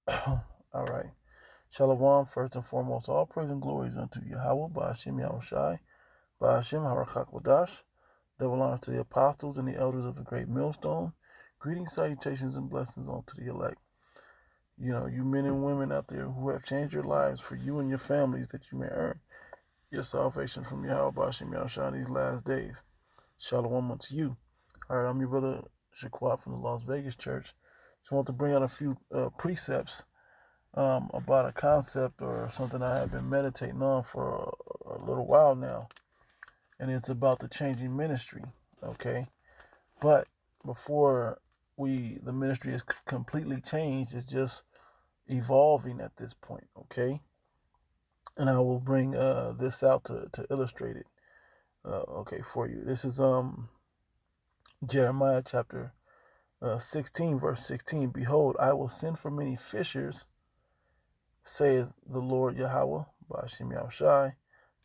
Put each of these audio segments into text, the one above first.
All right. Shalom, first and foremost, all praise and glories unto Yahweh, Ba'ashem Yahushai, Ba'ashem Harakak double honor to the apostles and the elders of the great millstone. Greetings, salutations, and blessings unto the elect. You men and women out there who have changed your lives for you and your families that you may earn your salvation from Yahweh, Ba'ashem Yahushai in these last days. Shalom unto you. All right, I'm your brother Shaquat from the Las Vegas Church. Just want to bring out a few precepts about a concept or something I have been meditating on for a little while now, and it's about the changing ministry. Okay, but before the ministry is completely changed, it's just evolving at this point. Okay, and I will bring this out to illustrate it. Okay, for you. This is Jeremiah chapter 16, verse 16. Behold, I will send for many fishers, saith the Lord Yahweh, Ba'ashem Yahushai,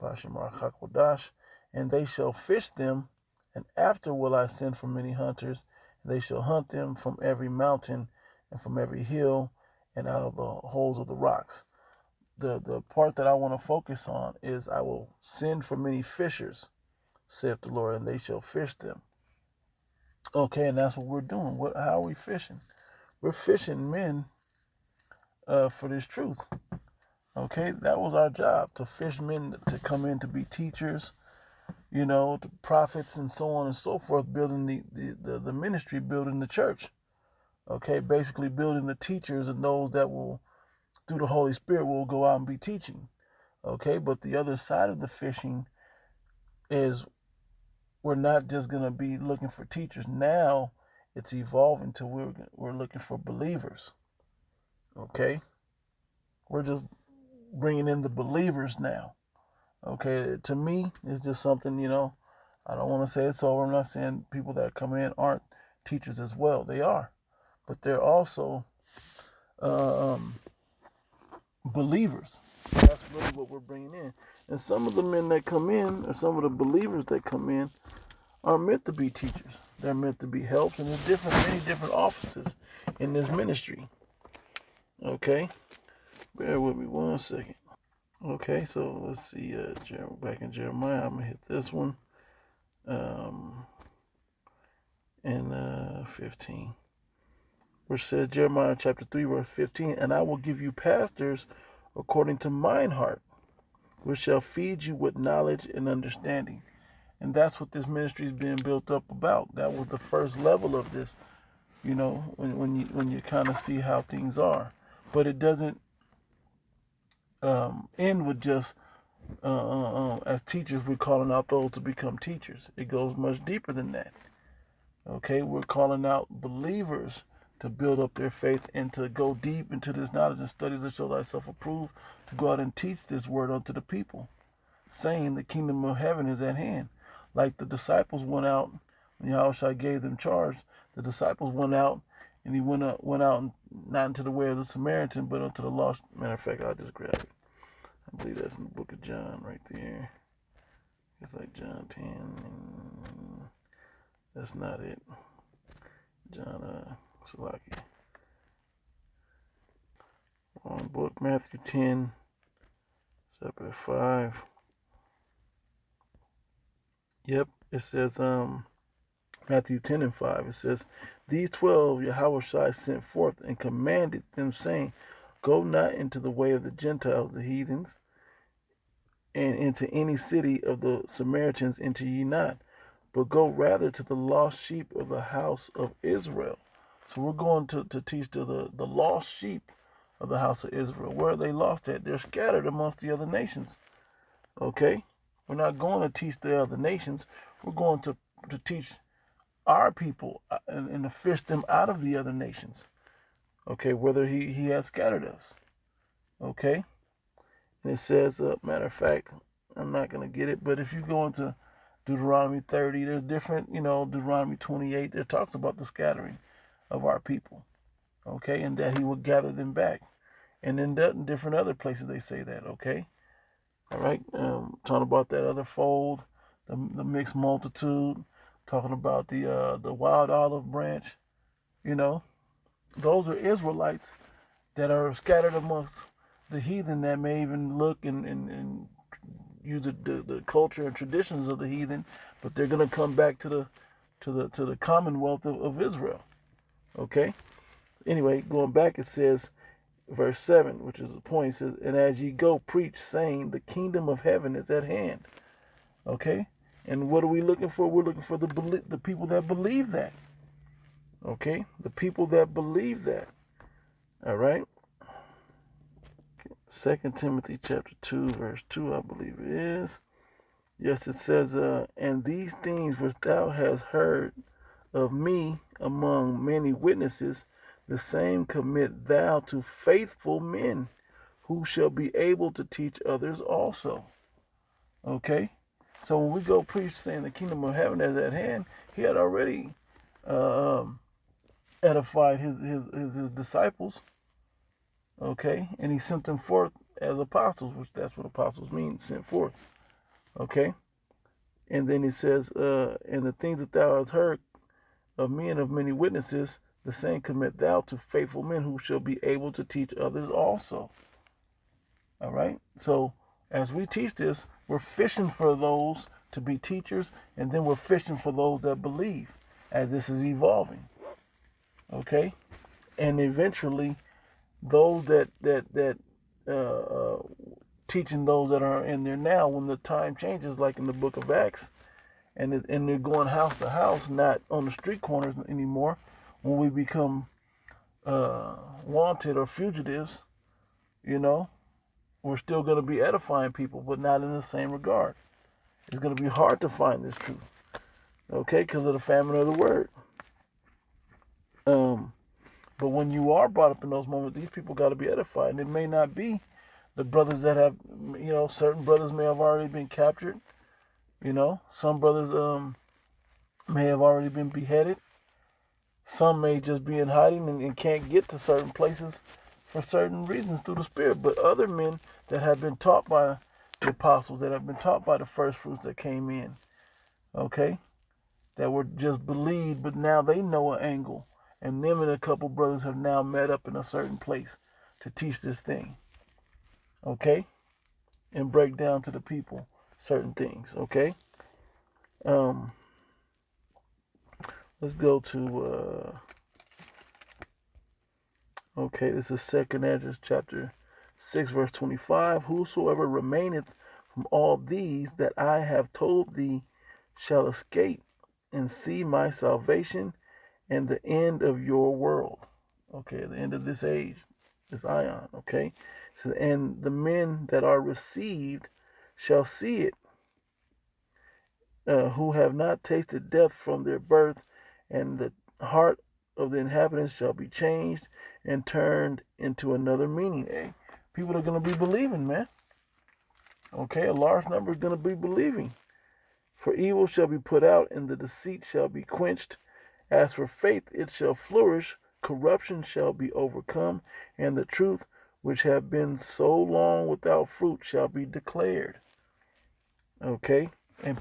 Ba'ashem Hakodash, and they shall fish them, and after will I send for many hunters, and they shall hunt them from every mountain and from every hill and out of the holes of the rocks. The part that I want to focus on is I will send for many fishers, saith the Lord, and they shall fish them. Okay, and that's what we're doing. How are we fishing? We're fishing men for this truth. Okay, that was our job, to fish men to come in to be teachers, the prophets and so on and so forth, building the ministry, building the church. Okay, basically building the teachers and those that will, through the Holy Spirit, will go out and be teaching. Okay, but the other side of the fishing is we're not just going to be looking for teachers. Now it's evolving to we're looking for believers. Okay, we're just bringing in the believers now. Okay, to me, it's just something, I don't want to say it's over. I'm not saying people that come in aren't teachers as well. They are. But they're also believers. That's really what we're bringing in. And some of the men that come in, or some of the believers that come in, are meant to be teachers. They're meant to be helps, and there's many different offices in this ministry. Okay? Bear with me 1 second. Okay, so let's see. Back in Jeremiah, I'm going to hit this one. And 15, which says, Jeremiah chapter 3, verse 15, and I will give you pastors according to mine heart, which shall feed you with knowledge and understanding. And that's what this ministry is being built up about. That was the first level of this, when you kind of see how things are. But it doesn't end with just, as teachers, we're calling out those to become teachers. It goes much deeper than that. Okay, we're calling out believers to build up their faith and to go deep into this knowledge and study to show thyself approved, to go out and teach this word unto the people, saying the kingdom of heaven is at hand. Like the disciples went out, when Yahushua gave them charge, the disciples went out, and he went out not into the way of the Samaritan, but unto the lost. Matter of fact, I'll just grab it. I believe that's in the book of John right there. It's like John 10. That's not it. John Salaki. Wrong book. Matthew 10, chapter 5. Yep, it says Matthew 10 and 5. It says, these 12 Yahushua sent forth and commanded them, saying, go not into the way of the Gentiles, the heathens, and into any city of the Samaritans enter ye not, but go rather to the lost sheep of the house of Israel. So we're going to teach to the lost sheep of the house of Israel. Where are they lost at? They're scattered amongst the other nations. Okay? We're not going to teach the other nations. We're going to teach our people and to fish them out of the other nations. Okay? Whether he has scattered us. Okay? And it says, matter of fact, I'm not going to get it, but if you go into Deuteronomy 30, there's different, Deuteronomy 28, that talks about the scattering of our people. Okay? And that he will gather them back. And in different other places they say that, okay? All right? Talking about that other fold, the mixed multitude, talking about the wild olive branch, those are Israelites that are scattered amongst the heathen that may even look and use the culture and traditions of the heathen, but they're going to come back to the commonwealth of Israel. Okay. Anyway, going back, it says, verse 7, which is the point, it says, and as ye go, preach, saying, the kingdom of heaven is at hand. Okay. And what are we looking for? We're looking for the people that believe that. Okay. The people that believe that. All right. 2 Timothy chapter 2, verse 2, I believe it is. Yes, it says, and these things which thou hast heard of me among many witnesses, the same commit thou to faithful men, who shall be able to teach others also. Okay? So when we go preach saying the kingdom of heaven is at hand, he had already edified his disciples. Okay? And he sent them forth as apostles, which that's what apostles mean, sent forth. Okay? And then he says, and the things that thou hast heard of me and of many witnesses, the same commit thou to faithful men, who shall be able to teach others also. All right? So as we teach this, we're fishing for those to be teachers, and then we're fishing for those that believe as this is evolving. Okay? And eventually, those that teaching those that are in there now, when the time changes, like in the book of Acts, and they're going house to house, not on the street corners anymore. When we become wanted or fugitives, we're still going to be edifying people, but not in the same regard. It's going to be hard to find this truth, okay, because of the famine of the word. But when you are brought up in those moments, these people got to be edified. And it may not be the brothers that have, certain brothers may have already been captured. Some brothers may have already been beheaded. Some may just be in hiding and can't get to certain places for certain reasons through the Spirit. But other men that have been taught by the apostles, that have been taught by the first fruits that came in, okay, that were just believed, but now they know an angle. And them and a couple brothers have now met up in a certain place to teach this thing, okay, and break down to the people certain things, okay. Let's go to, this is 2 Ezra chapter 6, verse 25. Whosoever remaineth from all these that I have told thee shall escape and see my salvation and the end of your world. Okay, the end of this age, this ion, okay? So, and the men that are received shall see it, who have not tasted death from their birth, and the heart of the inhabitants shall be changed and turned into another meaning. Hey, people are going to be believing, man. Okay, a large number is going to be believing. For evil shall be put out, and the deceit shall be quenched. As for faith, it shall flourish. Corruption shall be overcome, and the truth, which have been so long without fruit, shall be declared. Okay, and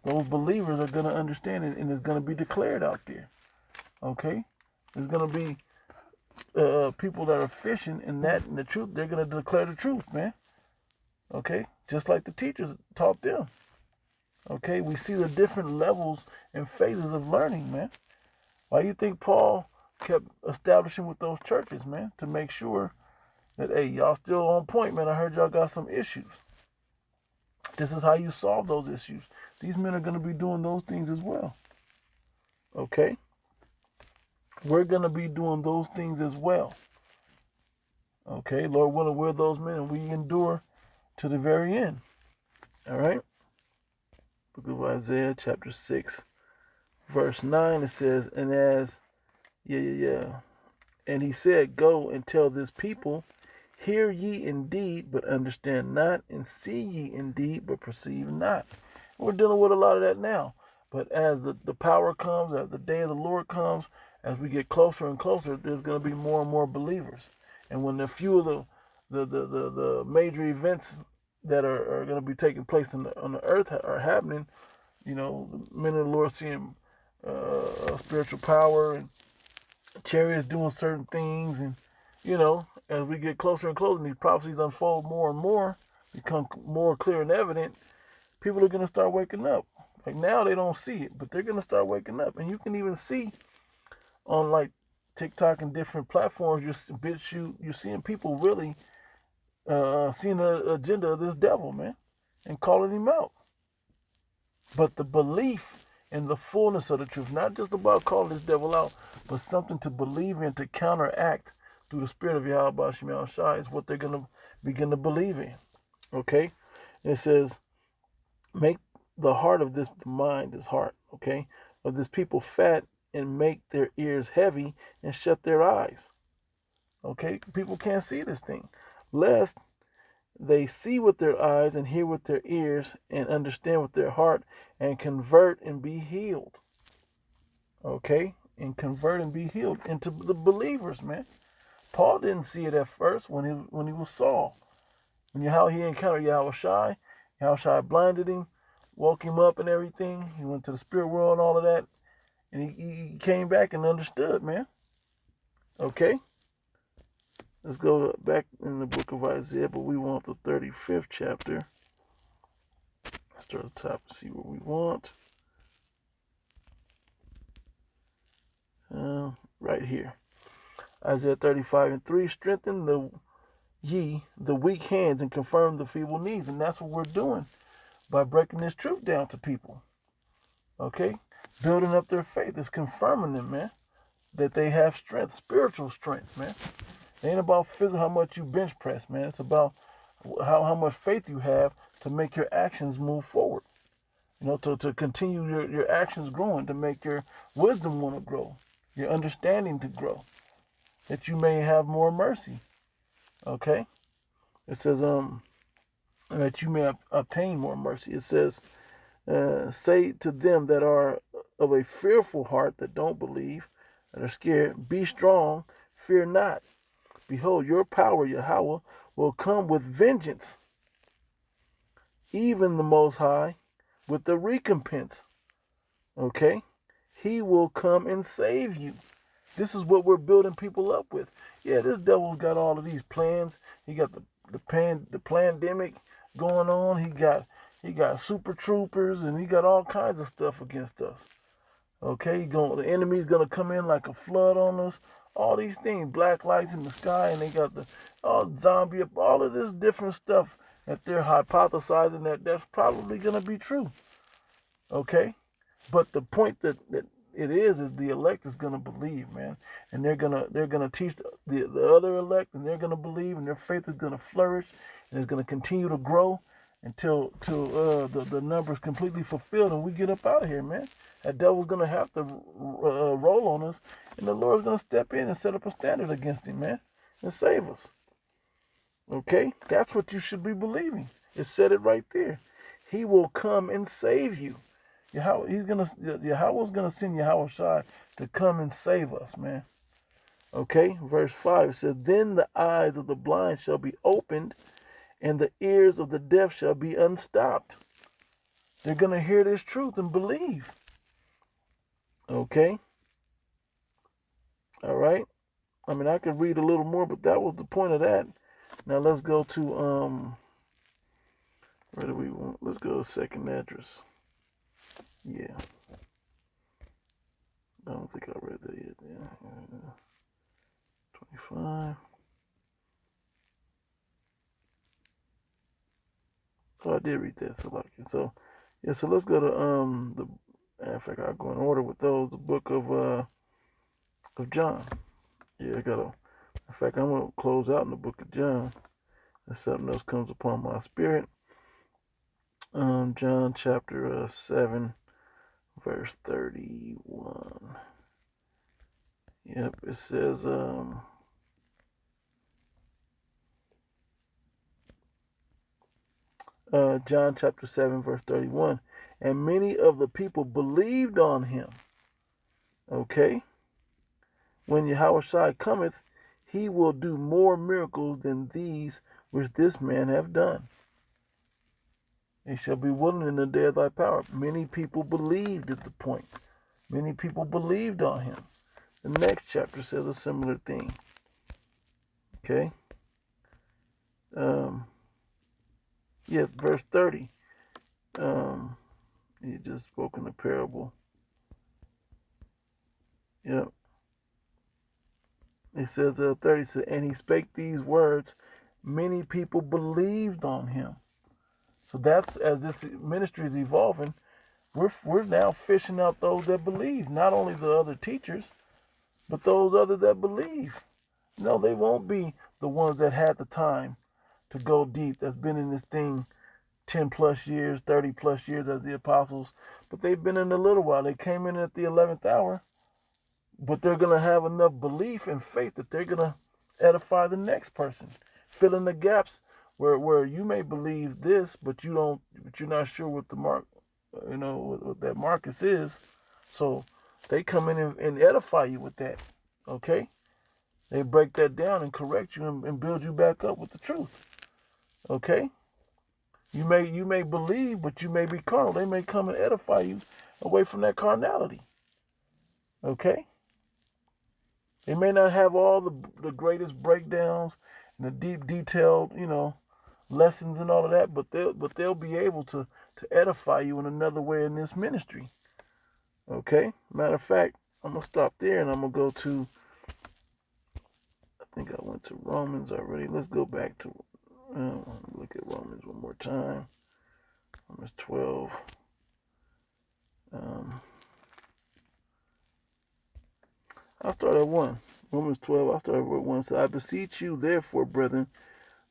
those believers are going to understand it, and it's going to be declared out there. Okay, there's going to be people that are fishing in the truth. They're going to declare the truth, man. Okay, just like the teachers taught them. Okay, we see the different levels and phases of learning, man. Why do you think Paul kept establishing with those churches, man, to make sure that, hey, y'all still on point, man? I heard y'all got some issues. This is how you solve those issues. These men are going to be doing those things as well. Okay? We're going to be doing those things as well. Okay? Lord willing, we're those men, and we endure to the very end. All right? Book of Isaiah, chapter 6, verse 9, it says, and and he said, go and tell this people, hear ye indeed, but understand not, and see ye indeed, but perceive not. We're dealing with a lot of that now. But as the power comes, as the day of the Lord comes, as we get closer and closer, there's going to be more and more believers. And when a few of the major events that are going to be taking place on the earth are happening, the men of the Lord seeing spiritual power and chariots doing certain things, and as we get closer and closer and these prophecies unfold more and more, become more clear and evident, people are going to start waking up. Like now they don't see it, but they're going to start waking up. And you can even see on like TikTok and different platforms, you're seeing people really seeing the agenda of this devil, man, and calling him out. But the belief in the fullness of the truth, not just about calling this devil out, but something to believe in to counteract through the spirit of Yahweh Bashim Yahushua is what they're going to begin to believe in. Okay? And it says, make the heart of this mind, this heart, okay, of this people fat and make their ears heavy and shut their eyes. Okay? People can't see this thing. Lest they see with their eyes and hear with their ears and understand with their heart and convert and be healed. Okay? And convert and be healed into the believers, man. Paul didn't see it at first when he was Saul. How he encountered Yahushua, Yahushua blinded him, woke him up and everything. He went to the spirit world and all of that. And he came back and understood, man. Okay? Let's go back in the book of Isaiah, but we want the 35th chapter. Let's start at the top and see what we want. Right here. Isaiah 35:3. Strengthen the weak hands and confirm the feeble knees. And that's what we're doing by breaking this truth down to people. Okay? Building up their faith. It's confirming them, man, that they have strength, spiritual strength, man. It ain't about physical, how much you bench press, man. It's about how much faith you have to make your actions move forward. To continue your actions growing, to make your wisdom want to grow, your understanding to grow, that you may have more mercy. Okay? It says, that you may obtain more mercy. It says, say to them that are of a fearful heart, that don't believe, that are scared, be strong, fear not. Behold, your power, Yahweh, will come with vengeance, even the Most High, with the recompense. Okay? He will come and save you. This is what we're building people up with. Yeah, this devil's got all of these plans. He got the pandemic going on. He got super troopers, and he got all kinds of stuff against us. Okay, the enemy's gonna come in like a flood on us. All these things, black lights in the sky, and they got zombie, all of this different stuff that they're hypothesizing that's probably gonna be true. Okay, but the point that it is the elect is gonna believe, man, and they're gonna teach the other elect, and they're gonna believe, and their faith is gonna flourish, and it's gonna continue to grow until the numbers completely fulfilled, and we get up out of here, man. That devil's gonna have to roll on us, and the Lord's gonna step in and set up a standard against him, man, and save us. Okay, that's what you should be believing. It said it right there. He will come and save you. Yahweh's gonna send Yahushua to come and save us, man. Okay, verse 5 says, then the eyes of the blind shall be opened, and the ears of the deaf shall be unstopped. They're going to hear this truth and believe. Okay? All right? I mean, I could read a little more, but that was the point of that. Now let's go to, where do we want? Let's go to second address. Yeah. I don't think I read that yet. Yeah. 25. Oh, I did read that. So yeah, so let's go to in fact, I'll go in order with those. The book of John. Yeah, in fact, I'm gonna close out in the book of John. And something else comes upon my spirit. John chapter 7, verse 31. Yep, it says John chapter 7, verse 31. And many of the people believed on him. Okay? When Yahushua cometh, he will do more miracles than these which this man have done. They shall be willing in the day of thy power. Many people believed at the point. Many people believed on him. The next chapter says a similar thing. Okay. Verse 30. He just spoken a parable. Yep. It says 30 says, and he spake these words, many people believed on him. So that's, as this ministry is evolving, we're now fishing out those that believe, not only the other teachers, but those others that believe. No, they won't be the ones that had the time to go deep, that's been in this thing 10 plus years, 30 plus years as the apostles, but they've been in a little while. They came in at the 11th hour, but they're going to have enough belief and faith that they're going to edify the next person, fill in the gaps where you may believe this, but you're not sure what the mark, what that Marcus is. So they come in and edify you with that. Okay? They break that down and correct you and build you back up with the truth. Okay? You may believe, but you may be carnal. They may come and edify you away from that carnality. Okay? They may not have all the greatest breakdowns and the deep detailed, lessons and all of that, but they'll be able to edify you in another way in this ministry. Okay? Matter of fact, I'm gonna stop there and I'm gonna go to, I think I went to Romans already. Let's go back to look at Romans one more time. Romans 12. I'll start at 1. Romans 12, I'll start at 1. So I beseech you, therefore, brethren,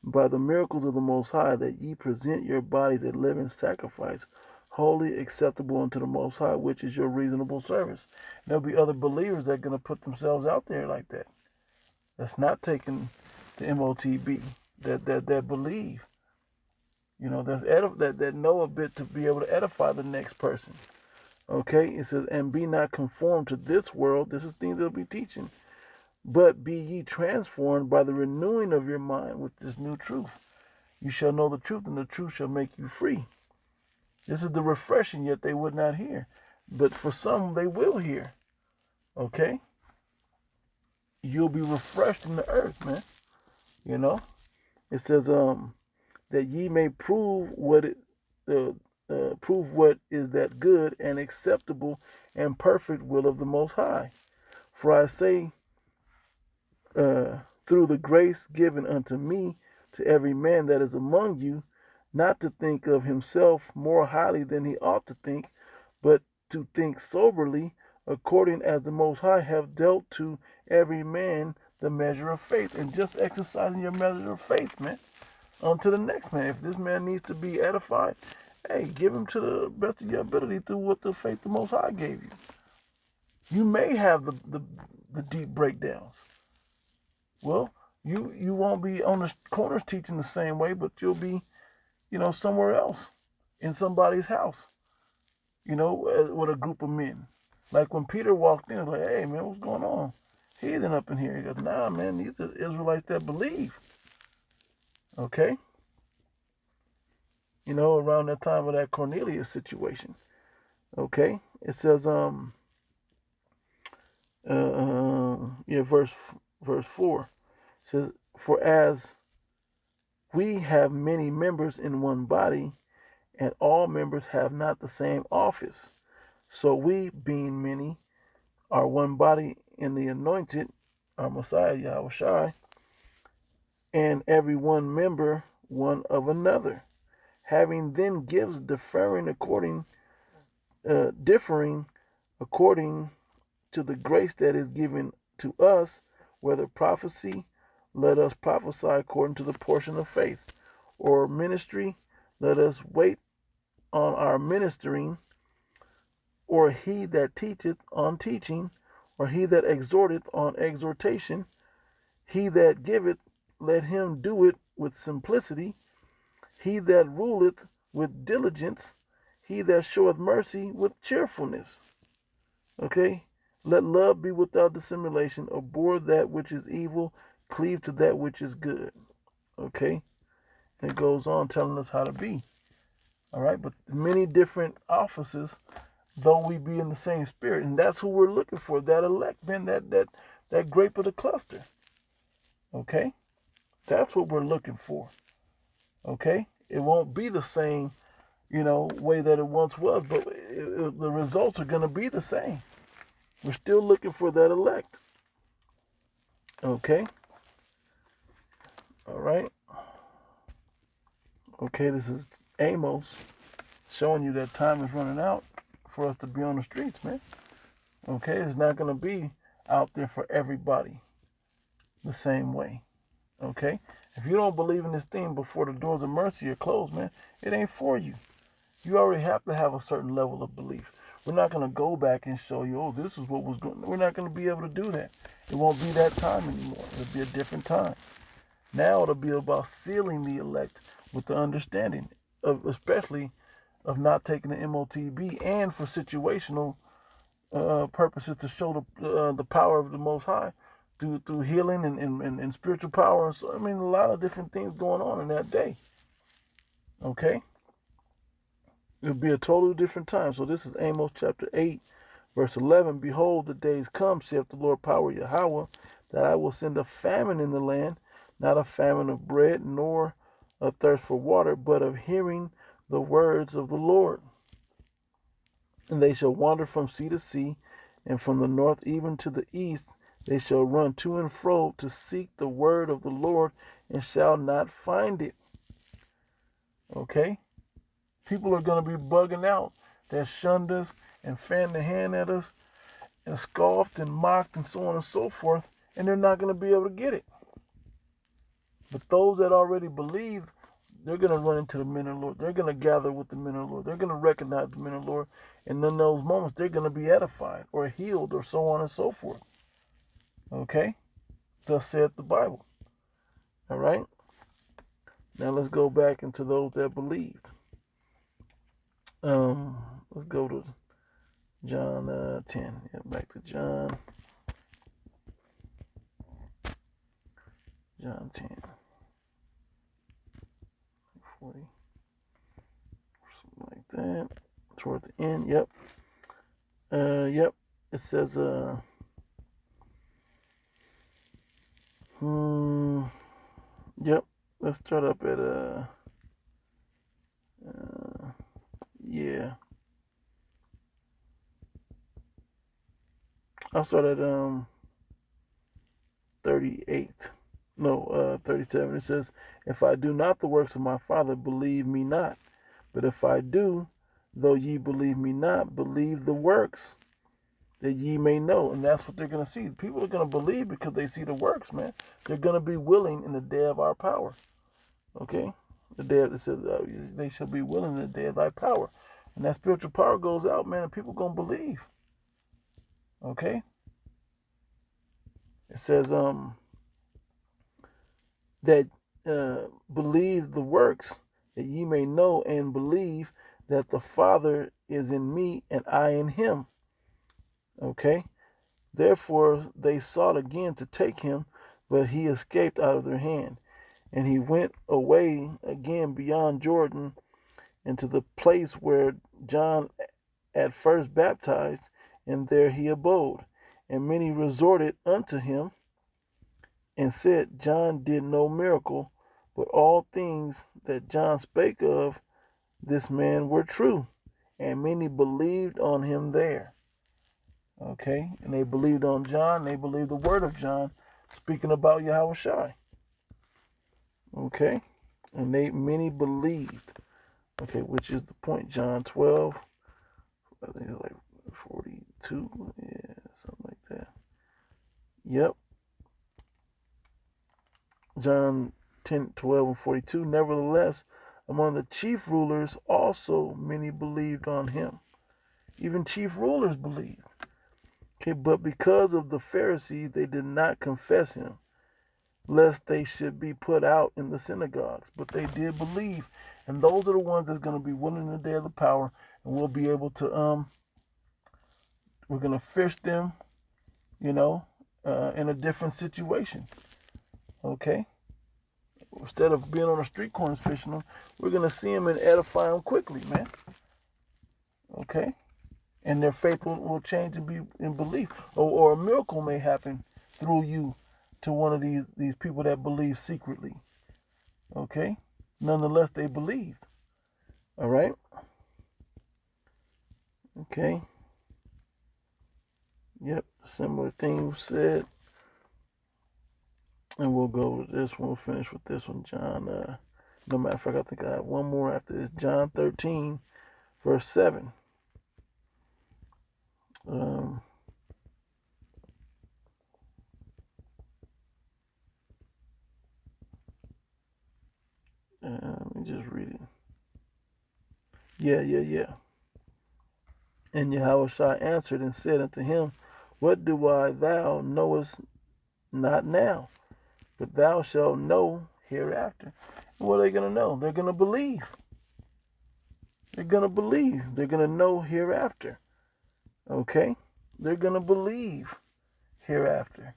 by the miracles of the Most High, that ye present your bodies a living sacrifice, wholly acceptable unto the Most High, which is your reasonable service. And there'll be other believers that are going to put themselves out there like that. That's not taking the MOTB, that believe. That know a bit to be able to edify the next person. Okay, it says, and be not conformed to this world. This is things they'll be teaching. But be ye transformed by the renewing of your mind with this new truth. You shall know the truth, and the truth shall make you free. This is the refreshing, yet they would not hear. But for some, they will hear. Okay? You'll be refreshed in the earth, man. It says, that ye may prove what is that good and acceptable and perfect will of the Most High. For I say, through the grace given unto me, to every man that is among you, not to think of himself more highly than he ought to think, but to think soberly, according as the Most High have dealt to every man the measure of faith. And just exercising your measure of faith, man, unto the next man. If this man needs to be edified, hey, give him to the best of your ability through what the faith the Most High gave you. You may have the deep breakdowns. Well, you won't be on the corners teaching the same way, but you'll be, somewhere else, in somebody's house, with a group of men. Like when Peter walked in, like, hey, man, what's going on? Heathen up in here. He goes, nah, man, these are Israelites that believe. Okay? Around that time of that Cornelius situation. Okay? It says, verse 4. It says, for as we have many members in one body, and all members have not the same office, so we, being many, are one body in the anointed, our Messiah, Yahushua, and every one member one of another, having then gifts differing according to the grace that is given to us, whether prophecy, let us prophesy according to the portion of faith, or ministry, let us wait on our ministering, or he that teacheth on teaching, or he that exhorteth on exhortation, he that giveth, let him do it with simplicity, he that ruleth with diligence, he that showeth mercy with cheerfulness. Okay? Let love be without dissimulation, abhor that which is evil, cleave to that which is good. Okay? And it goes on telling us how to be. All right? But many different offices, though we be in the same spirit. And that's who we're looking for, that elect, man, that grape of the cluster. Okay? That's what we're looking for. Okay? It won't be the same, way that it once was, but the results are going to be the same. We're still looking for that elect. Okay? All right? Okay, this is Amos showing you that time is running out for us to be on the streets, man. Okay? It's not going to be out there for everybody the same way. Okay? If you don't believe in this thing before the doors of mercy are closed, man, it ain't for you. You already have to have a certain level of belief. We're not going to go back and show you, oh, this is what was going on. We're not going to be able to do that. It won't be that time anymore. It'll be a different time. Now it'll be about sealing the elect with the understanding, especially of not taking the MOTB, and for situational purposes to show the power of the Most High through healing and spiritual power. And so, a lot of different things going on in that day. Okay? It'll be a totally different time. So this is Amos chapter 8, verse 11. Behold, the days come, saith the Lord power Yahweh, that I will send a famine in the land, not a famine of bread, nor a thirst for water, but of hearing the words of the Lord. And they shall wander from sea to sea, and from the north even to the east. They shall run to and fro to seek the word of the Lord, and shall not find it. Okay? People are going to be bugging out that shunned us and fanned the hand at us and scoffed and mocked and so on and so forth, and they're not going to be able to get it. But those that already believe, they're going to run into the men of the Lord. They're going to gather with the men of the Lord. They're going to recognize the men of the Lord. And in those moments, they're going to be edified or healed or so on and so forth. Okay? Thus saith the Bible. All right? Now let's go back into those that believed. Let's go to John 10. Yeah, back to John 10. 40. Something like that. Toward the end. Yep. Yep. It says yep. Let's start up at yeah. I'll start at 38. No, 37. It says, if I do not the works of my Father, believe me not. But if I do, though ye believe me not, believe the works, that ye may know. And that's what they're going to see. People are going to believe because they see the works, man. They're going to be willing in the day of our power. Okay? The day of, it says, they shall be willing in the day of thy power. And that spiritual power goes out, man, and people going to believe. Okay? It says, that believe the works, that ye may know and believe that the Father is in me and I in him. Okay? Therefore they sought again to take him, but he escaped out of their hand. And he went away again beyond Jordan into the place where John at first baptized, and there he abode. And many resorted unto him and said, John did no miracle, but all things that John spake of this man were true. And many believed on him there. Okay? And they believed on John. They believed the word of John speaking about Yahweh Shai. Okay? And many believed. Okay, which is the point. John 12. I think it's like 42. Yeah, something like that. Yep. John 10, 12, and 42. Nevertheless, among the chief rulers also many believed on him. Even chief rulers believed. Okay, but because of the Pharisees, they did not confess him, lest they should be put out in the synagogues. But they did believe. And those are the ones that's going to be willing in the day of the power. And we'll be able to, we're going to fish them, in a different situation. Okay? Instead of being on the street corners fishing them, we're going to see them and edify them quickly, man. Okay? And their faith will change and be in belief. Or a miracle may happen through you to one of these people that believe secretly. Okay? Nonetheless, they believed. All right? Okay? Yep, similar thing was said. And we'll go with this one. We'll finish with this one, John. No matter of fact, I think I have one more after this. John 13, verse 7. Let me just read it. Yeah. And Yahushua answered and said unto him, What do I thou knowest not now, but thou shalt know hereafter. And what are they going to know? They're going to believe. They're going to believe. They're going to know hereafter. Okay? They're going to believe hereafter.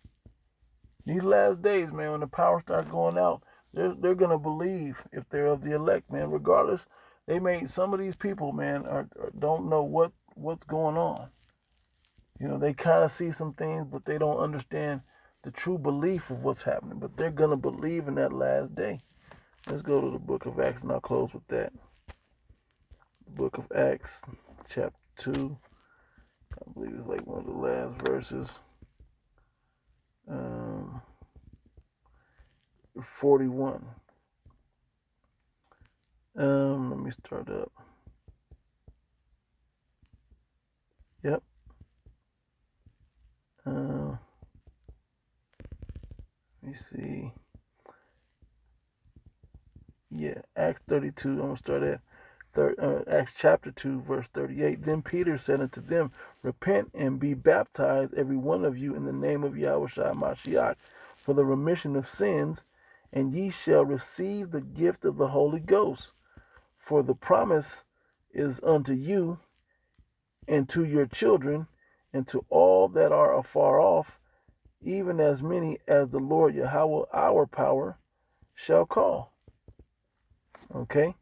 These last days, man, when the power starts going out, they're going to believe if they're of the elect, man. Regardless, some of these people, man, don't know what's going on. You know, they kind of see some things, but they don't understand the true belief of what's happening. But they're going to believe in that last day. Let's go to the book of Acts, and I'll close with that. The book of Acts, chapter 2. I believe it's like one of the last verses. 41. Let me start up. Yep. Let me see. Yeah, Acts 32. I'm going to start at Acts chapter 2, verse 38. Then Peter said unto them, Repent and be baptized, every one of you, in the name of Yahushua Mashiach, for the remission of sins, and ye shall receive the gift of the Holy Ghost. For the promise is unto you, and to your children, and to all that are afar off, even as many as the Lord Yahweh, our power, shall call. Okay?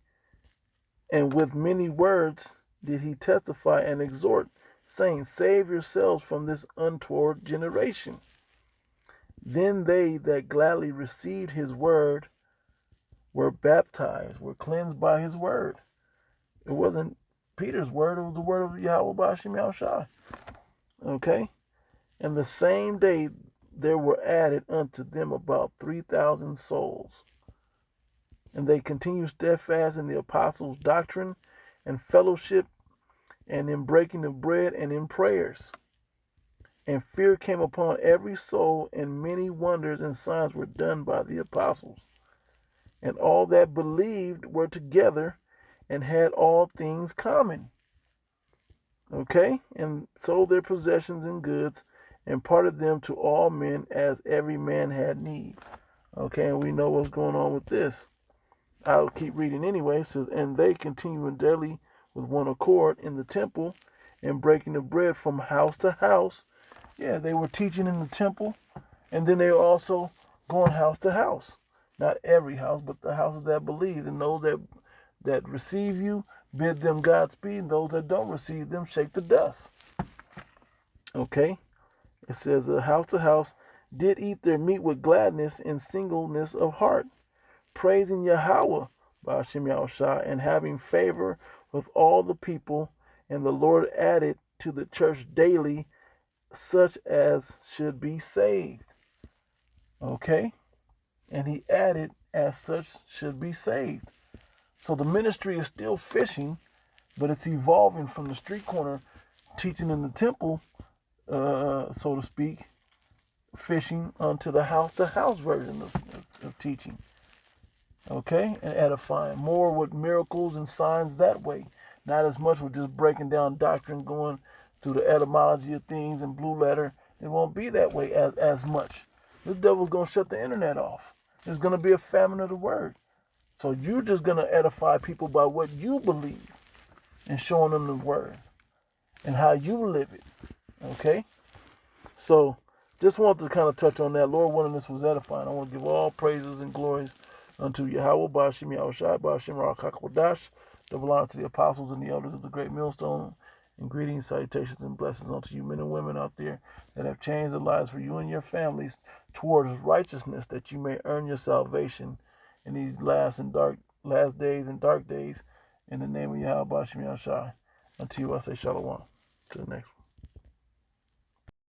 And with many words did he testify and exhort, saying, Save yourselves from this untoward generation. Then they that gladly received his word were baptized, were cleansed by his word. It wasn't Peter's word, it was the word of Yahweh B'Hashem Yahushai. Okay? And the same day there were added unto them about 3,000 souls. And they continued steadfast in the apostles' doctrine and fellowship, and in breaking of bread, and in prayers. And fear came upon every soul, and many wonders and signs were done by the apostles. And all that believed were together, and had all things common. Okay? And sold their possessions and goods, and parted them to all men, as every man had need. Okay, and we know what's going on with this. I'll keep reading anyway. It says, and they continuing daily with one accord in the temple, and breaking the bread from house to house. Yeah, they were teaching in the temple, and then they were also going house to house. Not every house, but the houses that believe, and those that receive you, bid them Godspeed, and those that don't receive them, shake the dust. Okay? It says, house to house did eat their meat with gladness and singleness of heart, praising Yahweh B'Hashem Yahushua, and having favor with all the people. And the Lord added to the church daily such as should be saved. Okay? And he added as such should be saved. So the ministry is still fishing, but it's evolving from the street corner teaching in the temple, so to speak, fishing onto the house-to-house version of teaching. Okay? And edifying. More with miracles and signs that way. Not as much with just breaking down doctrine, going through the etymology of things and blue letter. It won't be that way as much. This devil's going to shut the internet off. There's going to be a famine of the word. So you're just going to edify people by what you believe and showing them the word and how you live it. Okay? So just wanted to kind of touch on that. Lord willing, this was edifying. I want to give all praises and glories unto Yahweh, B'Hashem Yahushai, B'Hashem Ruach HaKodesh. Double honor to the apostles and the elders of the great millstone. And greetings, salutations, and blessings unto you men and women out there that have changed their lives for you and your families towards righteousness, that you may earn your salvation in these last days and dark days. In the name of Yahweh Bashim Yahshai. Until I say shalom. To the next one.